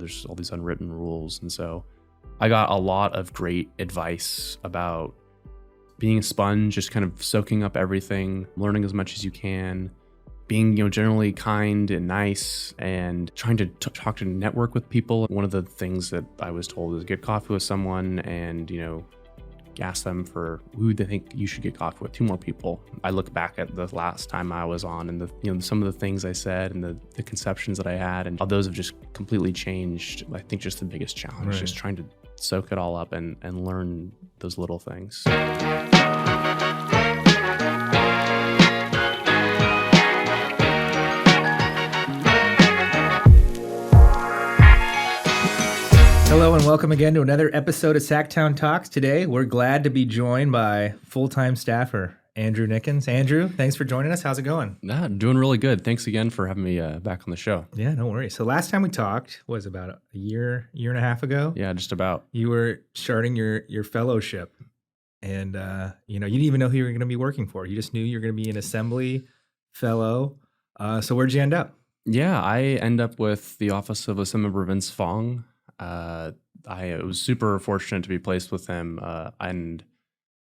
there's all these unwritten rules. And so I got a lot of great advice about being a sponge, just kind of soaking up everything, learning as much as you can, being, generally kind and nice, and trying to talk to network with people. One of the things that I was told is get coffee with someone and, ask them for who they think you should get coffee with, 2 more people. I look back at the last time I was on and some of the things I said and the conceptions that I had, and all those have just completely changed. I think just the biggest challenge is just trying to soak it all up and learn those little things. Hello and welcome again to another episode of Sacktown Talks. Today, we're glad to be joined by full-time staffer Andrew Nickens. Andrew, thanks for joining us. How's it going? Doing really good. Thanks again for having me back on the show. Yeah, no worries. So last time we talked was about a year and a half ago. Yeah, just about. You were starting your fellowship, and you didn't even know who you were going to be working for. You just knew you were going to be an assembly fellow. So where'd you end up? Yeah, I end up with the office of Senator Vince Fong. I was super fortunate to be placed with him, and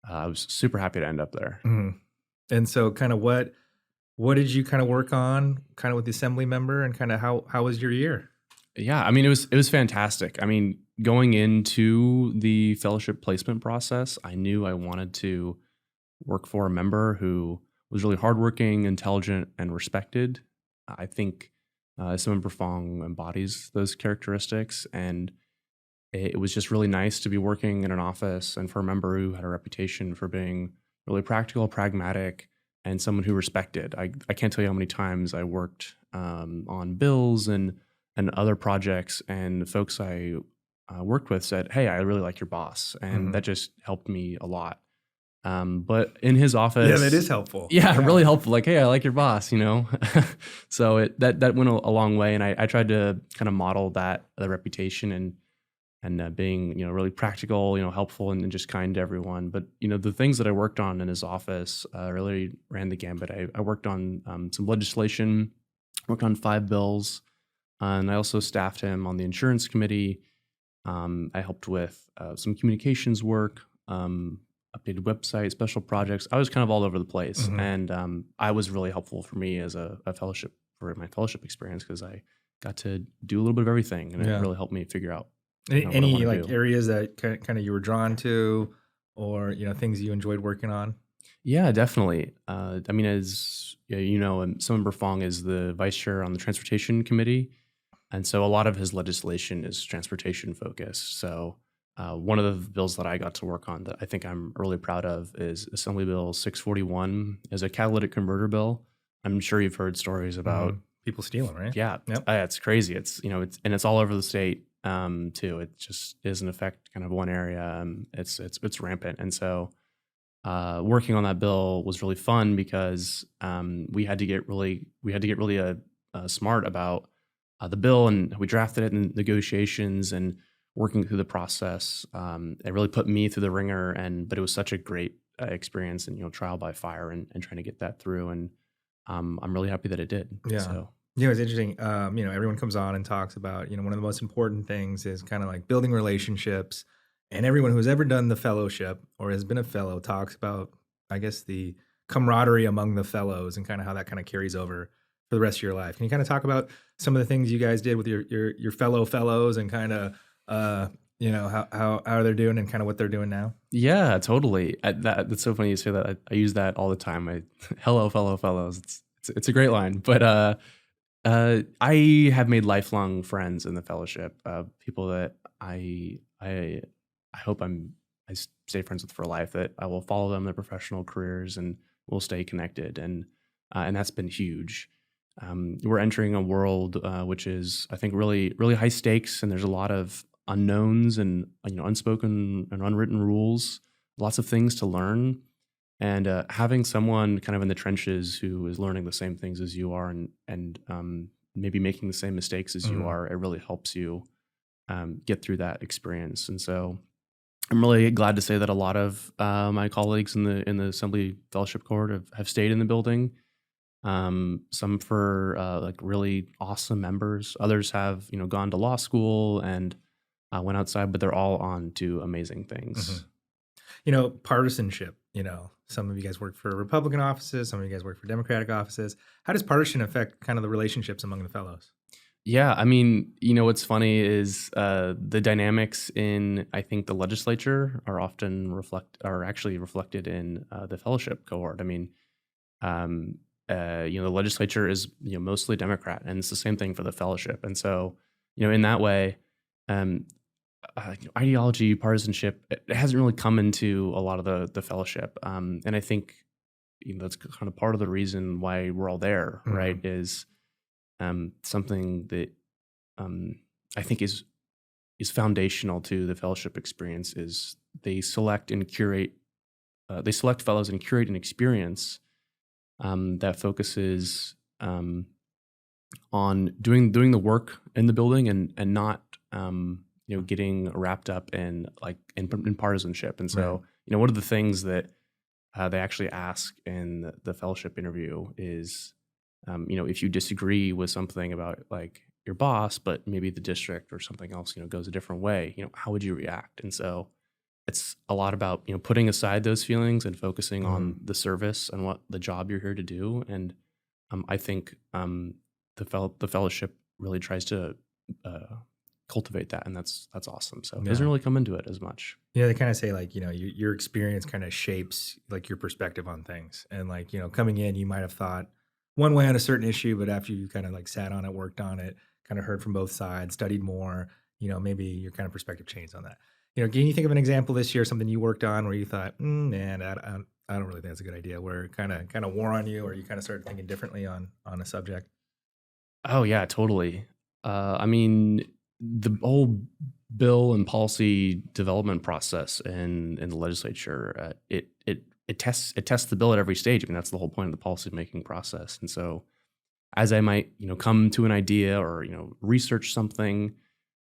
I was super happy to end up there. Mm-hmm. And so kind of what did you kind of work on kind of with the assembly member, and kind of how was your year? Yeah, I mean, it was fantastic. I mean, going into the fellowship placement process, I knew I wanted to work for a member who was really hardworking, intelligent, and respected. I think Member Fong embodies those characteristics, and it was just really nice to be working in an office and for a member who had a reputation for being really practical, pragmatic, and someone who respected. I can't tell you how many times I worked on bills and other projects, and the folks I worked with said, "Hey, I really like your boss," and that just helped me a lot. But in his office, yeah, that is helpful. Yeah, really helpful. Like, hey, I like your boss, So that went a long way, and I tried to kind of model the reputation and being really practical, helpful, and just kind to everyone. But the things that I worked on in his office really ran the gambit. I worked on some legislation, worked on 5 bills, and I also staffed him on the insurance committee. I helped with some communications work. Updated website, special projects. I was kind of all over the place, and I was really helpful for me as a fellowship for my fellowship experience, because I got to do a little bit of everything, and it really helped me figure out any like areas that kind of you were drawn to, or things you enjoyed working on. Yeah, definitely. I mean, as Senator Fong is the vice chair on the transportation committee, and so a lot of his legislation is transportation focused. So one of the bills that I got to work on that I think I'm really proud of is Assembly Bill 641, is a catalytic converter bill. I'm sure you've heard stories about people stealing, right? Yeah, yep. It's crazy. It's it's all over the state too. It just doesn't affect kind of one area. It's rampant, and so working on that bill was really fun because we had to get really smart about the bill, and we drafted it in negotiations and working through the process. It really put me through the ringer, but it was such a great experience, and trial by fire, and trying to get that through. And I'm really happy that it did. Yeah. So. It's interesting. Everyone comes on and talks about, one of the most important things is kind of like building relationships. And everyone who's ever done the fellowship or has been a fellow talks about, I guess, the camaraderie among the fellows and kind of how that kind of carries over for the rest of your life. Can you kind of talk about some of the things you guys did with your fellow fellows, and kind of how they're doing and kind of what they're doing now? Yeah, totally. That's so funny you say that. I use that all the time. Hello, fellow fellows. It's a great line. But I have made lifelong friends in the fellowship. People that I hope I stay friends with for life. That I will follow them in their professional careers, and we'll stay connected. And that's been huge. We're entering a world which is, I think, really, really high stakes, and there's a lot of unknowns and unspoken and unwritten rules, lots of things to learn, and having someone kind of in the trenches who is learning the same things as you are, and maybe making the same mistakes as you are, it really helps you get through that experience. And so I'm really glad to say that a lot of my colleagues in the Assembly Fellowship Cohort have stayed in the building. some for like really awesome members. Others have gone to law school and went outside, but they're all on to amazing Hmm. things. Partisanship, some of you guys work for Republican offices, some of you guys work for Democratic offices. How does partisan affect kind of the relationships among the fellows? Yeah, I mean, what's funny is the dynamics in I think the legislature are actually reflected in the fellowship cohort. I mean, um, the legislature is mostly Democrat, and it's the same thing for the fellowship. And so, in that way, um, ideology, partisanship, it hasn't really come into a lot of the fellowship. And I think that's kind of part of the reason why we're all there, right? Mhm. Is something that um, I think is foundational to the fellowship experience is they select fellows and curate an experience that focuses on doing the work in the building and not getting wrapped up in in partisanship. And Right. so one of the things that they actually ask in the fellowship interview is if you disagree with something about like your boss, but maybe the district or something else goes a different way, how would you react? And so it's a lot about putting aside those feelings and focusing on Mhm. the service and what the job you're here to do. And I think the fellowship really tries to uh, cultivate that, and that's awesome. So it doesn't Yeah. really come into it as much. They kind of say like, your experience kind of shapes like your perspective on things. And like, coming in, you might have thought one way on a certain issue, but after you kind of like sat on it, worked on it, kind of heard from both sides, studied more, maybe your kind of perspective changed on that. Can you think of an example this year, something you worked on where you thought, man, I don't really think that's a good idea, where it kind of wore on you, or you kind of started thinking differently on a subject? Oh yeah, totally. I mean, the whole bill and policy development process in the legislature, it tests the bill at every stage. I mean, that's the whole point of the policy making process. And so, as I might come to an idea or research something,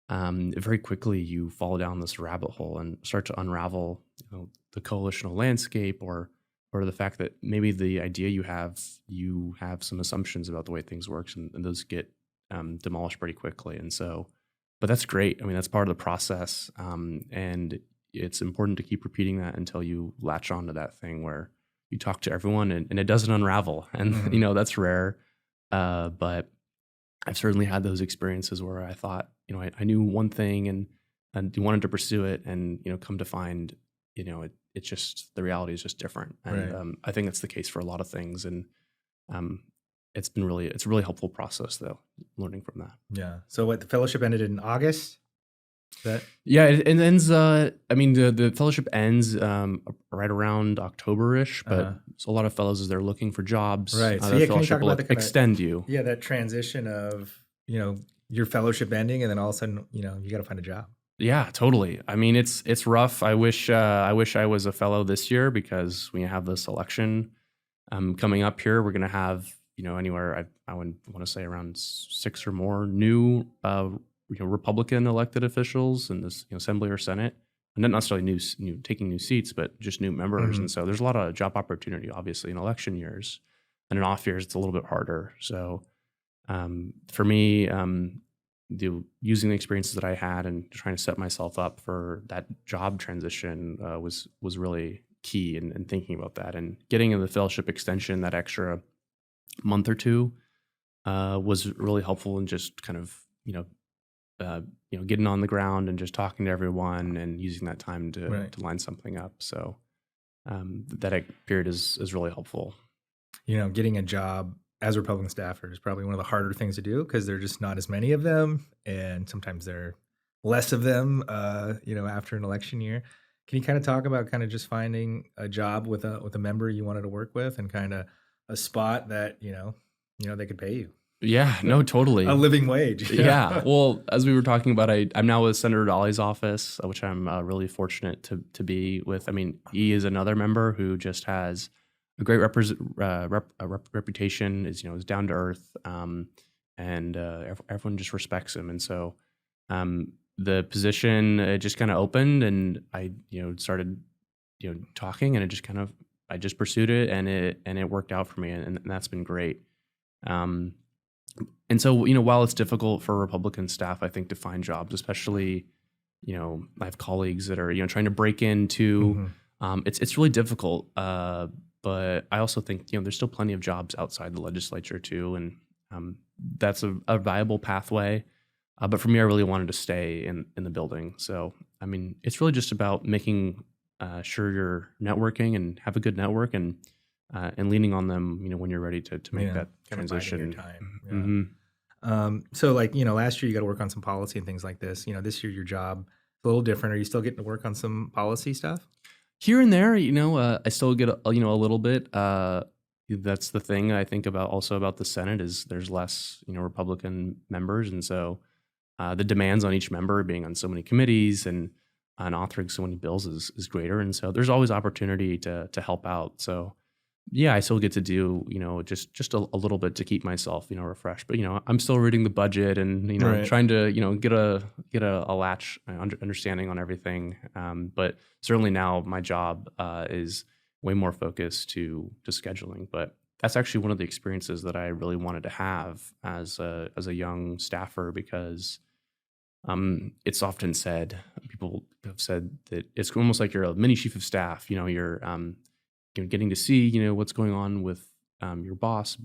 very quickly you fall down this rabbit hole and start to unravel the coalitional landscape or the fact that maybe the idea you have some assumptions about the way things works, and those get demolished pretty quickly. And so, but that's great. I mean, that's part of the process, and it's important to keep repeating that until you latch onto that thing where you talk to everyone and it doesn't unravel. And Mhm. that's rare, but I've certainly had those experiences where I thought, I knew one thing and wanted to pursue it, and come to find, it's just the reality is just different. And Right. I think that's the case for a lot of things. And um, it's a really helpful process though, learning from that. Yeah. So what, the fellowship ended in August? That Yeah, it ends. I mean, the fellowship ends right around October-ish, but uh so a lot of fellows as they're looking for jobs, Right. So the yeah, can you talk fellowship about will the kind of, extend you. yeah, that transition of, your fellowship ending, and then all of a sudden, you got to find a job. Yeah, totally. I mean, it's rough. I wish I was a fellow this year because we have this election coming up here. We're gonna have anywhere I would want to say around six or more new Republican elected officials in this Assembly or Senate, and not necessarily new taking new seats, but just new members. Hmm. And so there's a lot of job opportunity, obviously, in election years, and in off years it's a little bit harder. So for me, using the experiences that I had and trying to set myself up for that job transition was really key in thinking about that, and getting in the fellowship extension that extra month or two was really helpful in just kind of getting on the ground and just talking to everyone and using that time Right. to line something up. So that period is really helpful. Getting a job as a Republican staffer is probably one of the harder things to do, because there're just not as many of them, and sometimes there are less of them. After an election year, can you kind of talk about kind of just finding a job with a member you wanted to work with, and kind of a spot that they could pay you Yeah, no, a totally. living wage? Yeah. Well, as we were talking about, I'm now with Senator Dahl's office, which I'm really fortunate to be with. I mean, he is another member who just has a great reputation. Is down to earth, and everyone just respects him. And so, the position just kind of opened, and I started talking, and it just kind of I just pursued it, and it worked out for me, and that's been great. Um, and so, while it's difficult for Republican staff, I think, to find jobs, especially, I have colleagues that are, trying to break into, Hmm. it's really difficult. But I also think, there's still plenty of jobs outside the legislature too. And that's a viable pathway. But for me, I really wanted to stay in the building. So, I mean, it's really just about making sure you're networking and have a good network, and leaning on them, when you're ready to make Yeah, that kind of biding your transition. time. Yeah. Hmm. So like, last year you got to work on some policy and things like this. This year your job is a little different. Are you still getting to work on some policy stuff? Here and there, I still get a little bit. That's the thing I think about also about the Senate is there's less Republican members, and so the demands on each member being on so many committees and authoring so many bills is greater, and so there's always opportunity to help out. So yeah, I still get to do just a little bit to keep myself refreshed. But I'm still reading the budget and Right. trying to get a latch understanding on everything. But certainly now my job is way more focused to scheduling. But that's actually one of the experiences that I really wanted to have as a young staffer, because it's often said, people have said that it's almost like you're a mini chief of staff. You're getting to see what's going on with your boss,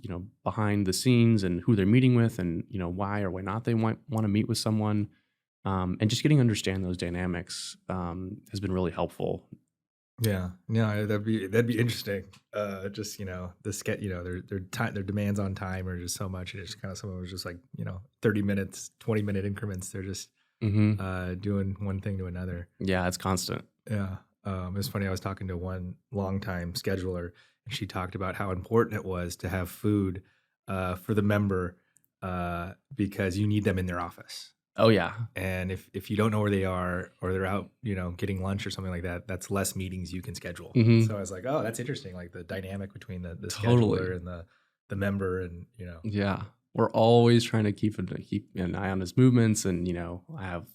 behind the scenes, and who they're meeting with, and why or why not they want to meet with someone, and just getting to understand those dynamics has been really helpful. Yeah. Yeah, that'd be interesting. Just, their time, their demands on time are just so much. And it's kind of someone was just like, 30 minutes, 20-minute increments. They're just Hmm. doing one thing to another. Yeah, it's constant. Yeah. It was funny. I was talking to one longtime scheduler, and she talked about how important it was to have food for the member because you need them in their office. Oh yeah. And if you don't know where they are, or they're out, getting lunch or something like that, that's less meetings you can schedule. So I Hmm. was like, oh, that's interesting. Like the dynamic between the scheduler Totally. and the member, and Yeah, we're always trying to keep an eye on his movements, and I have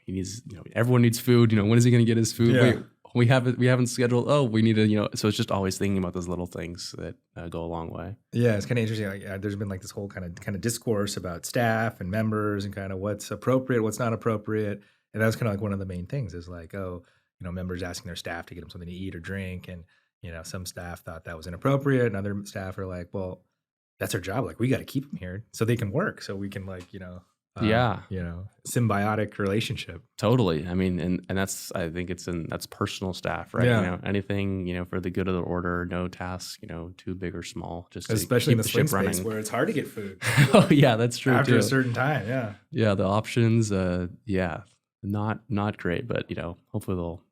he needs everyone needs food. When is he going to get his food? yeah. Wait, we haven't scheduled. Oh, we need to So it's just always thinking about those little things that go a long way. Yeah, it's kind of interesting. Like, there's been like this whole kind of discourse about staff and members and kind of what's appropriate, what's not appropriate, and that was kind of like one of the main things is like, oh, members asking their staff to get them something to eat or drink, and some staff thought that was inappropriate, and other staff are like, well, that's our job. Like, we got to keep them here so they can work, so we can like, Yeah, symbiotic relationship. totally. I mean, and that's personal staff, right? Yeah, Anything for the good of the order. No task too big or small, just to especially in keep the the swing ship space running. where it's hard to get food Oh yeah, that's true after a too. certain time. Yeah. Yeah, the options, yeah, not great, but hopefully there'll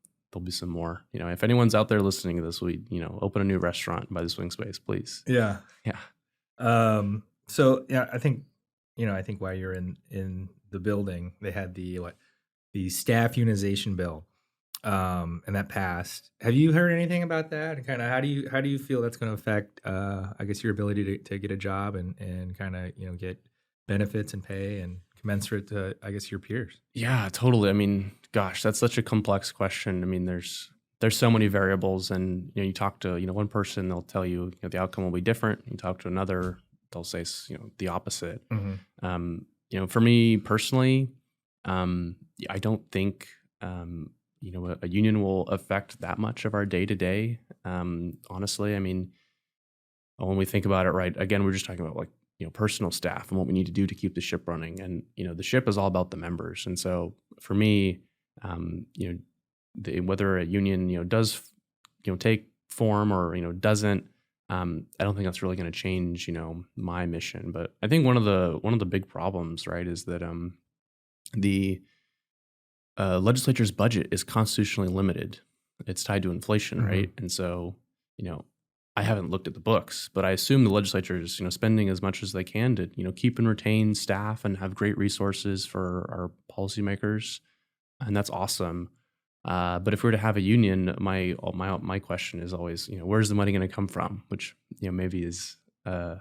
be some more. If anyone's out there listening to this, we open a new restaurant by the swing space, please. Yeah. Yeah. So yeah, I think while you're in the building, they had the staff unionization bill, and that passed. Have you heard anything about that? And kind of how do you feel that's going to affect, I guess, your ability to get a job and kind of get benefits and pay and commensurate to, I guess, your peers? Yeah, totally. I mean, gosh, that's such a complex question. I mean, there's so many variables, and you talk to one person, they'll tell you, the outcome will be different. You talk to another, they'll say the opposite. Hmm. For me personally, I don't think a union will affect that much of our day to day. Honestly, I mean, when we think about it, right? Again, we're just talking about like personal staff and what we need to do to keep the ship running, and the ship is all about the members. And so for me, um, you know, whether a union does take form or doesn't, I don't think that's really going to change my mission. But I think one of the big problems, right, is that the legislature's budget is constitutionally limited. It's tied to inflation, Hmm. right? And so, you know, I haven't looked at the books, but I assume the legislature is, spending as much as they can to, keep and retain staff and have great resources for our policymakers, and that's awesome. But if we were to have a union, my question is always, where's the money going to come from? Which maybe is, I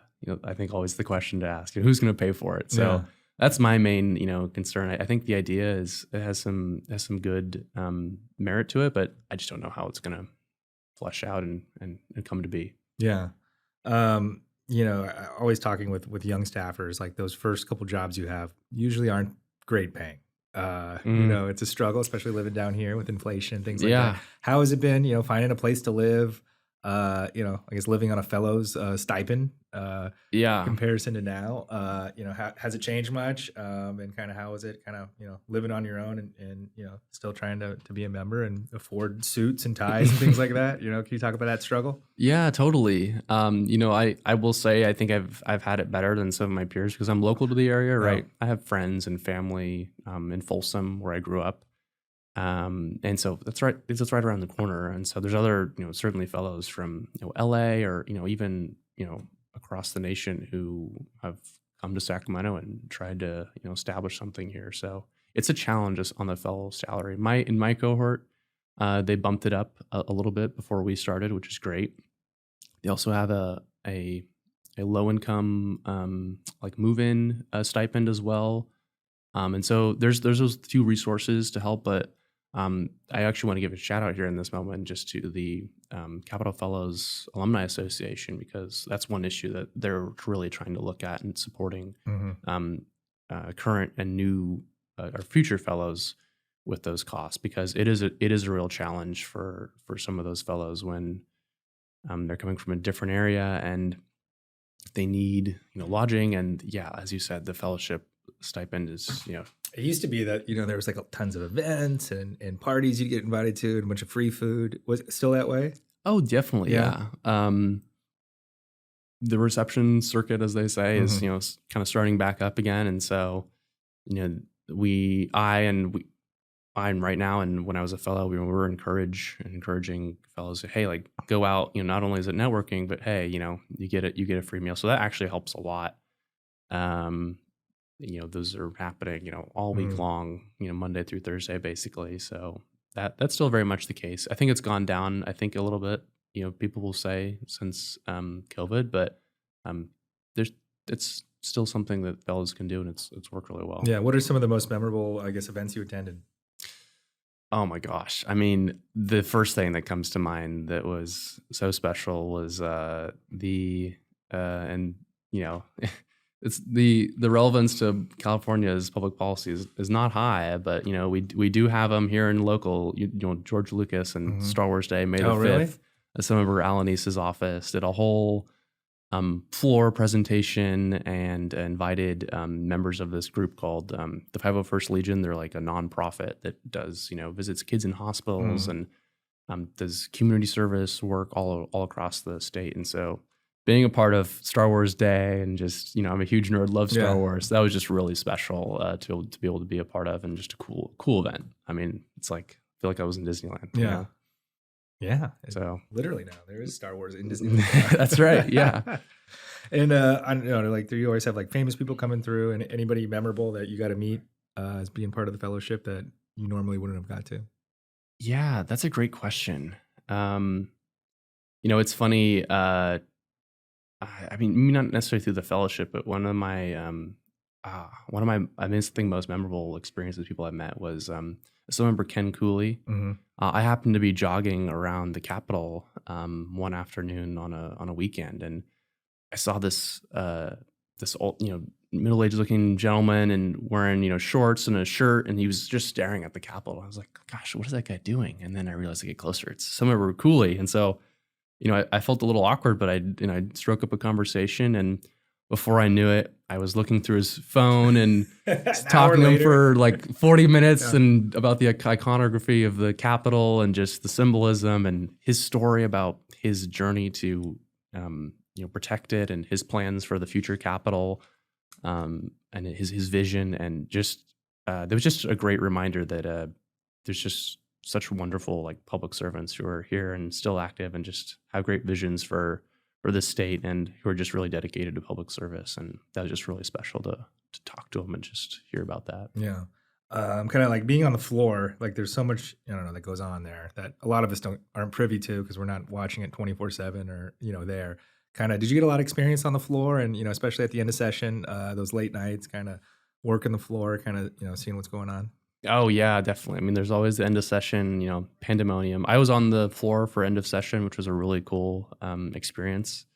think always the question to ask. Who's going to pay for it? So Yeah. that's my main, concern. I think the idea is it has some good merit to it, but I just don't know how it's gonna flesh out and come to be. Yeah. Always talking with young staffers, like those first couple jobs you have usually aren't great paying. Mm, It's a struggle, especially living down here with inflation and things like that. yeah, How has it been, finding a place to live? I guess living on a fellow's stipend, yeah. comparison to now. Has it changed much? And kind of how is it kind of, living on your own and still trying to be a member and afford suits and ties and things like that? Can you talk about that struggle? Yeah, totally. I will say I think I've had it better than some of my peers because I'm local to the area, Oh, right? I have friends and family in Folsom where I grew up. And so that's right around the corner. And so there's other, certainly fellows from, LA or, even, across the nation who have come to Sacramento and tried to, establish something here. So it's a challenge just on the fellow salary. In my cohort, they bumped it up a little bit before we started, which is great. They also have a low income like move in stipend as well. And so there's those two resources to help, but I actually want to give a shout out here in this moment just to the Capital Fellows Alumni Association because that's one issue that they're really trying to look at and supporting hmm um, current and new or future fellows with those costs because it is a real challenge for some of those fellows when they're coming from a different area and they need lodging and yeah, as you said, the fellowship stipend is It used to be that, there was like tons of events and parties you'd get invited to and a bunch of free food. Was it still that way? oh definitely Yeah. yeah. The reception circuit, as they say, is hmm kind of starting back up again, and so we I and right now and when I was a fellow, we were encouraging fellows to, hey, like go out. Not only is it networking, but hey, you get a free meal, so that actually helps a lot. Um, those are happening, all week mm long, Monday through Thursday, basically. So that's still very much the case. I think it's gone down, I think a little bit, people will say since COVID, but um, there's it's still something that fellows can do, and it's worked really well. Yeah. What are some of the most memorable, I guess, events you attended? Oh my gosh. I mean, the first thing that comes to mind that was so special was and it's the relevance to California's public policy is not high, but we do have them here in local. George Lucas and hmm Star Wars Day, May the Oh, really? 5th. Some of Alanice's office did a whole floor presentation and invited members of this group called the 501st Legion. They're like a nonprofit that does visits kids in hospitals Mm. and does community service work all across the state. And so being a part of Star Wars Day and just I'm a huge nerd, love Star Yeah. Wars. That was just really special to be able to be a part of and just a cool event. I mean, it's like I feel like I was in Disneyland. Yeah. Yeah. So Literally now there is Star Wars in Disneyland. that's right. Yeah. And I don't know, like, do you always have like famous people coming through and anybody memorable that you got to meet as being part of the fellowship that you normally wouldn't have got to? Yeah, that's a great question. Um, it's funny. I mean, maybe not necessarily through the fellowship, but one of my I mean, I think most memorable experiences people I met was I still remember Ken Cooley. hmm I happened to be jogging around the Capitol one afternoon on a weekend, and I saw this old middle-aged looking gentleman and wearing shorts and a shirt, and he was just staring at the Capitol. I was like, gosh, what is that guy doing? And then I realized I get closer, it's Senator Cooley, and so I felt a little awkward, but I struck up a conversation, and before I knew it, I was looking through his phone and An hour talking to him later. for like 40 minutes Yeah. and about the iconography of the Capitol and just the symbolism and his story about his journey to protect it and his plans for the future Capitol and his vision and just there was just a great reminder that there's just such wonderful like public servants who are here and still active and just have great visions for this state and who are just really dedicated to public service, and that was just really special to talk to them and just hear about that. Yeah. Kind of like being on the floor, like there's so much, I don't know, that goes on there that a lot of us aren't privy to because we're not watching it 24/7 or, there. Kind of, did you get a lot of experience on the floor and, especially at the end of session, those late nights, kind of working the floor, kind of, seeing what's going on? Oh yeah, definitely. I mean, there's always the end of session, pandemonium. I was on the floor for end of session, which was a really cool experience.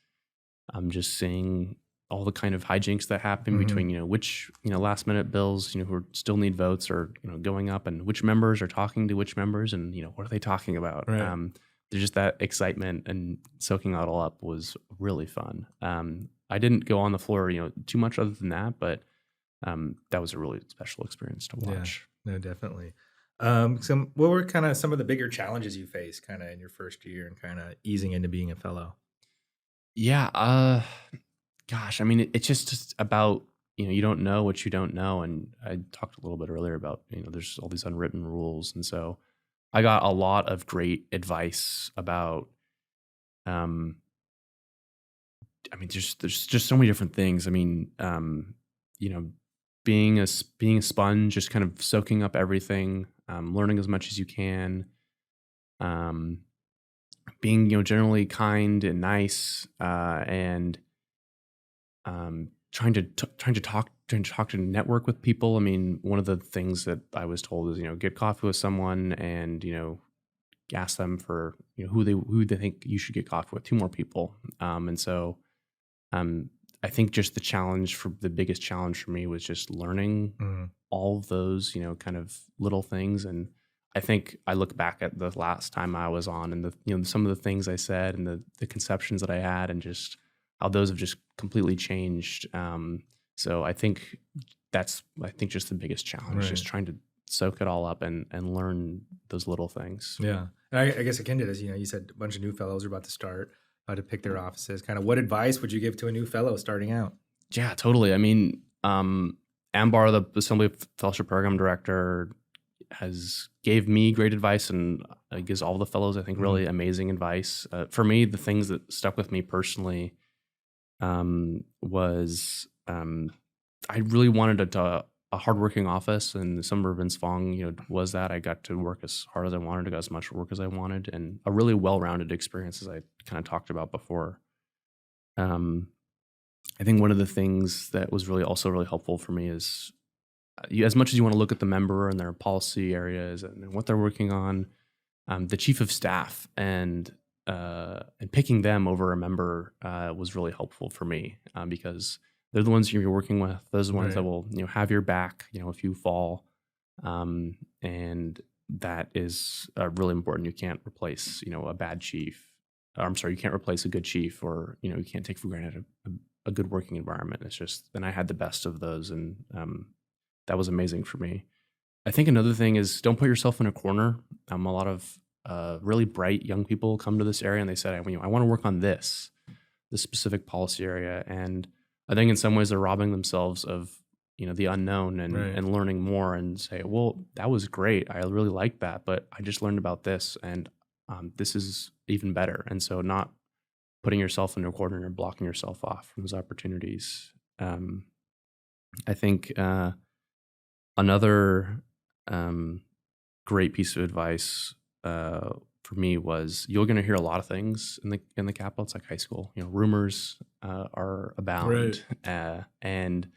I'm just seeing all the kind of hijinks that happen Hmm. between, which, last minute bills, who still need votes are, going up, and which members are talking to which members, and, what are they talking about? Right. There's just that excitement, and soaking that all up was really fun. I didn't go on the floor, too much other than that, but that was a really special experience to Yeah. watch. No, definitely. What were kind of some of the bigger challenges you faced kind of in your first year and kind of easing into being a fellow? Yeah, gosh, I mean, it's just about, you don't know what you don't know. And I talked a little bit earlier about, there's all these unwritten rules. And so I got a lot of great advice about, um, I mean, there's just so many different things. I mean, you know, being a sponge, just kind of soaking up everything, learning as much as you can, um, being, generally kind and nice, and trying to talk to network with people. I mean, one of the things that I was told is, get coffee with someone, and, ask them for, who they think you should get coffee with, 2 more people. And so, um, I think just the biggest challenge for me was just learning Mm, all of those, kind of little things. And I think I look back at the last time I was on, and some of the things I said, and the conceptions that I had, and just how those have just completely changed. So I think just the biggest challenge, right. just trying to soak it all up, and learn those little things. Yeah. And I guess akin to this, you said a bunch of new fellows are about to start, about to pick their offices. Kind of what advice would you give to a new fellow starting out? Yeah, totally. I mean, Ambar, the Assembly Fellowship Program Director, has gave me great advice, and gives all the fellows, I think, Mhm. really amazing advice. For me, the things that stuck with me personally, was, I really wanted a hardworking office, and Summer Vince Fong, was that. I got to work as hard as I wanted, to got as much work as I wanted, and a really well-rounded experience, as I kind of talked about before. Um, I think one of the things that was really helpful for me is, as much as you want to look at the member and their policy areas, and what they're working on, the chief of staff, and picking them over a member, was really helpful for me, because they're the ones you're working with. Those are the ones that Right. will, have your back, if you fall, and that is, really important. You can't replace, a bad chief. I'm sorry, you can't replace a good chief, or, you can't take for granted a good working environment. It's just, and I had the best of those, and that was amazing for me. I think another thing is, don't put yourself in a corner. A lot of really bright young people come to this area, and they said, I want to work on this specific policy area. And I think in some ways they're robbing themselves of, the unknown, and Right. learning more, and say, well, that was great. I really liked that, but I just learned about this, and this is even better. And so, not putting yourself in a corner and blocking yourself off from those opportunities. Um, I think another um, great piece of advice, for me, was, you're going to hear a lot of things in the capital. It's like high school. Rumors are Right. abound, and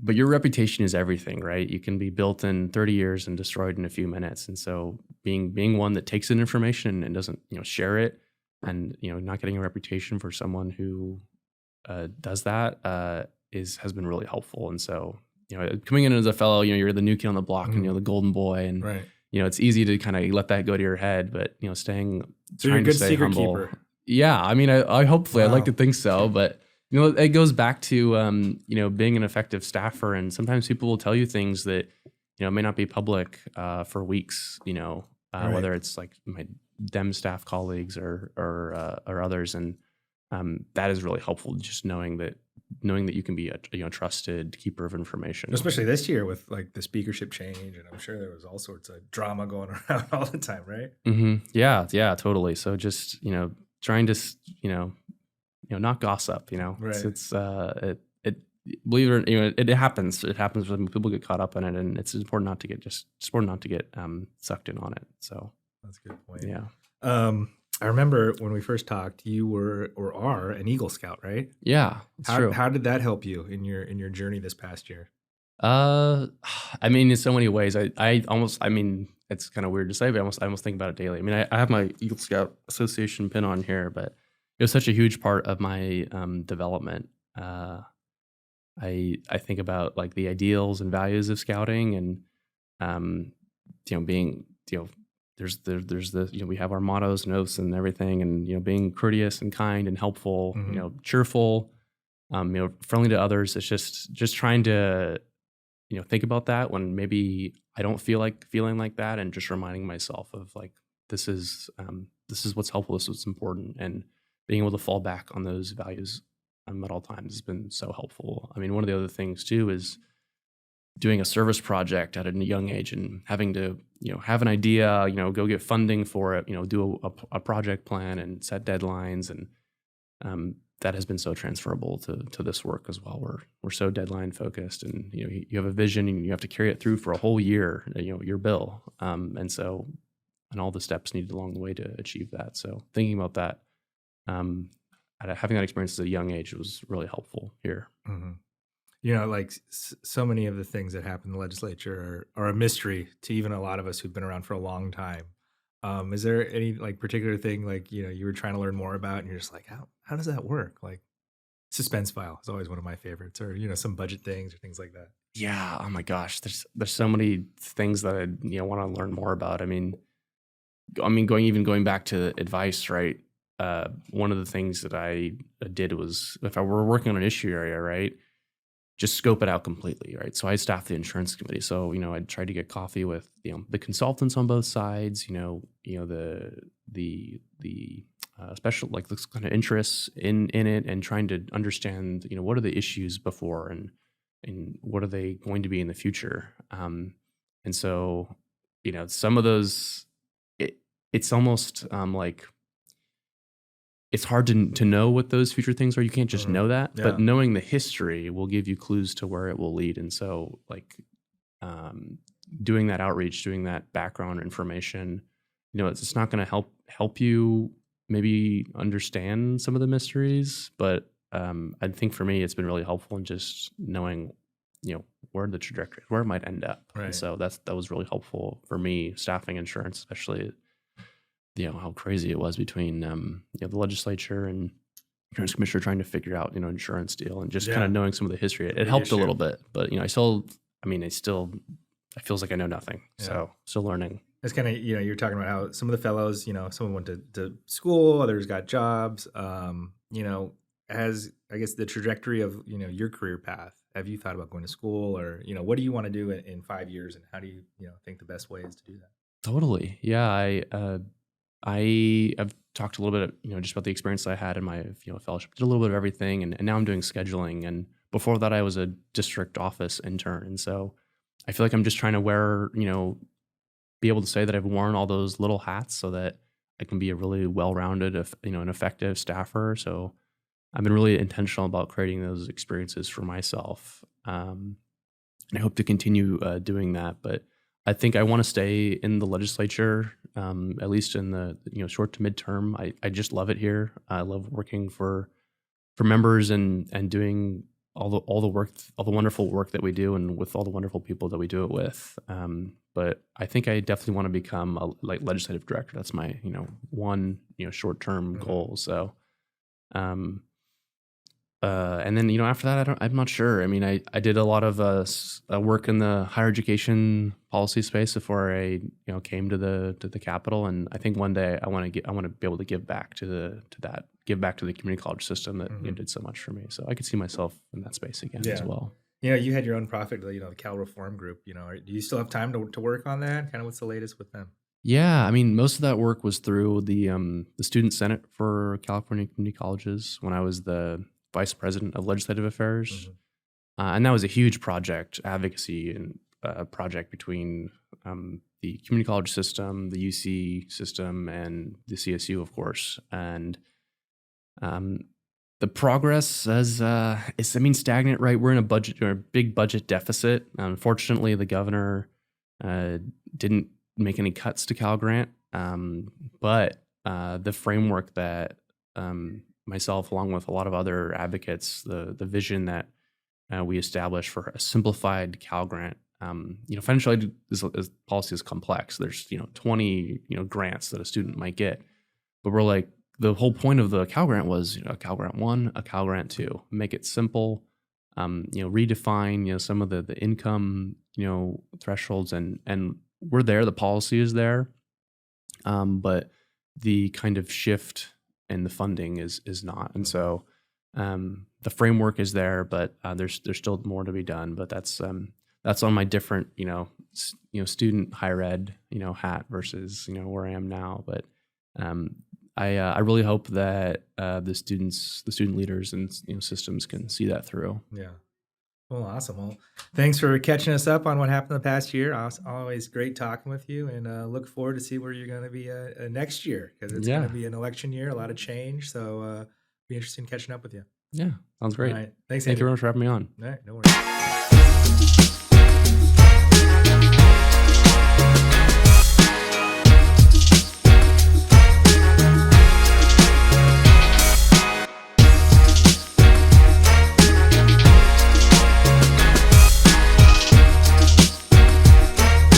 but your reputation is everything, right? You can be built in 30 years and destroyed in a few minutes. And so, being one that takes in information and doesn't, share it, and, not getting a reputation for someone who does that, has been really helpful. And so, coming in as a fellow, you're the new kid on the block, and, Mhm. the golden boy, and, Right. it's easy to kind of let that go to your head, but, So you're a trying to good stay secret humble. keeper. Yeah, I mean, I hopefully, I'd like to Wow. think so, but, it goes back to, being an effective staffer. And sometimes people will tell you things that, may not be public, for weeks, Right. whether it's like my Dem staff colleagues, or others. And that is really helpful, just knowing that you can be a, trusted keeper of information. Especially this year with like the speakership change, and I'm sure there was all sorts of drama going around all the time, right? Yeah, yeah, totally. So, just, trying to, not gossip. Right. It believe it or, it happens. It happens when people get caught up in it, and it's important not to get sucked in on it. So, That's a good point. yeah, Um, I remember when we first talked, you were or are an Eagle Scout, right? yeah, it's How true. how did that help you in your journey this past year? Uh, I mean, in so many ways, I almost, I mean, it's kind of weird to say, but I almost think about it daily. I mean, I have my Eagle Scout Association pin on here, but it was such a huge part of my development. I think about like the ideals and values of scouting, and um, being there's the we have our mottos and oaths and everything, and being courteous and kind and helpful, Hmm. cheerful, friendly to others. It's just trying to think about that when maybe I don't feel like feeling like that, and just reminding myself of like this is what's helpful, this is what's important, and being able to fall back on those values at all times has been so helpful. I mean, one of the other things too is doing a service project at a young age and having to have an idea, go get funding for it, do a project plan and set deadlines, and that has been so transferable to this work as well. We're so deadline focused, and you have a vision and you have to carry it through for a whole year, your bill, and all the steps needed along the way to achieve that. So thinking about that, um, having that experience at a young age was really helpful here. Hmm. Like so many of the things that happen in the legislature are a mystery to even a lot of us who've been around for a long time. Is there any like particular thing like you were trying to learn more about, and you're just like, how does that work? Like suspense file is always one of my favorites, or some budget things or things like that. Yeah. Oh my gosh. There's so many things that I want to learn more about. Going back to advice, right? One of the things that I did was, if I were working on an issue area, right, just scope it out completely, right? So I staffed the insurance committee. So I tried to get coffee with the consultants on both sides. The special like this kind of interests in it, and trying to understand what are the issues before, and what are they going to be in the future. And so some of those, it's almost like it's hard to know what those future things are. You can't just Hmm. know that, but Yeah. knowing the history will give you clues to where it will lead. And so, like, um, doing that outreach, doing that background information, it's not going to help you maybe understand some of the mysteries, but I think for me, it's been really helpful in just knowing, where the trajectory, where it might end up. And Right. so that was really helpful for me, staffing insurance, especially how crazy it was between the legislature and insurance commissioner trying to figure out insurance deal, and just kind of Yeah. knowing some of the history. It Big helped a issue. little bit, but I feels like I know nothing, Yeah. so still learning. It's kind of, you're talking about how some of the fellows, some went to school, others got jobs. As I guess the trajectory of, your career path, have you thought about going to school, or, what do you want to do in 5 years, and how do you, think the best way is to do that? Totally, yeah. I've talked a little bit, just about the experience I had in my fellowship. Did a little bit of everything, and now I'm doing scheduling. And before that, I was a district office intern, and so I feel like I'm just trying to be able to say that I've worn all those little hats so that I can be a really well-rounded, an effective staffer. So I've been really intentional about creating those experiences for myself, and I hope to continue doing that. But I think I want to stay in the legislature, at least in the short to midterm. I just love it here. I love working for members, and doing all the work, all the wonderful work that we do, and with all the wonderful people that we do it with. But I think I definitely want to become a like legislative director. That's my one short term Hmm. goal. So um, and then after that, I'm not sure. I mean, I did a lot of work in the higher education policy space before I came to the Capitol, and I think one day I want to be able to give back give back to the community college system that Hmm. did so much for me. So I could see myself in that space again as Yeah. well. You had your own profit, the Cal Reform Group. Do you still have time to work on that? Kind of what's the latest with them? Yeah, I mean, most of that work was through the Student Senate for California Community Colleges when I was the vice president of legislative affairs. Hmm. And that was a huge project, advocacy and project between the community college system, the UC system, and the CSU, of course. And um, the progress is, I mean, stagnant, right? We're in a budget, or a big budget deficit. Unfortunately, the governor uh, didn't make any cuts to Cal Grant, but the framework that myself, along with a lot of other advocates, the vision that we established for a simplified Cal Grant. Financial aid policy is complex. There's 20 grants that a student might get, but we're like, the whole point of the Cal Grant was a Cal Grant 1, a Cal Grant 2. Make it simple. Redefine some of the income thresholds, and we're there. The policy is there, but the kind of shift in the funding is not. And so the framework is there, but there's still more to be done. But that's on my different student higher ed hat versus where I am now. But I really hope that the student leaders and systems can see that through. Yeah. Well, awesome. Well, thanks for catching us up on what happened the past year. Always great talking with you, and look forward to see where you're going to be next year, because it's going to be an election year, a lot of change. So be interesting catching up with you. Yeah, sounds great. All right. Thanks, Thank Andy. you very much for having me on. All right. No worries.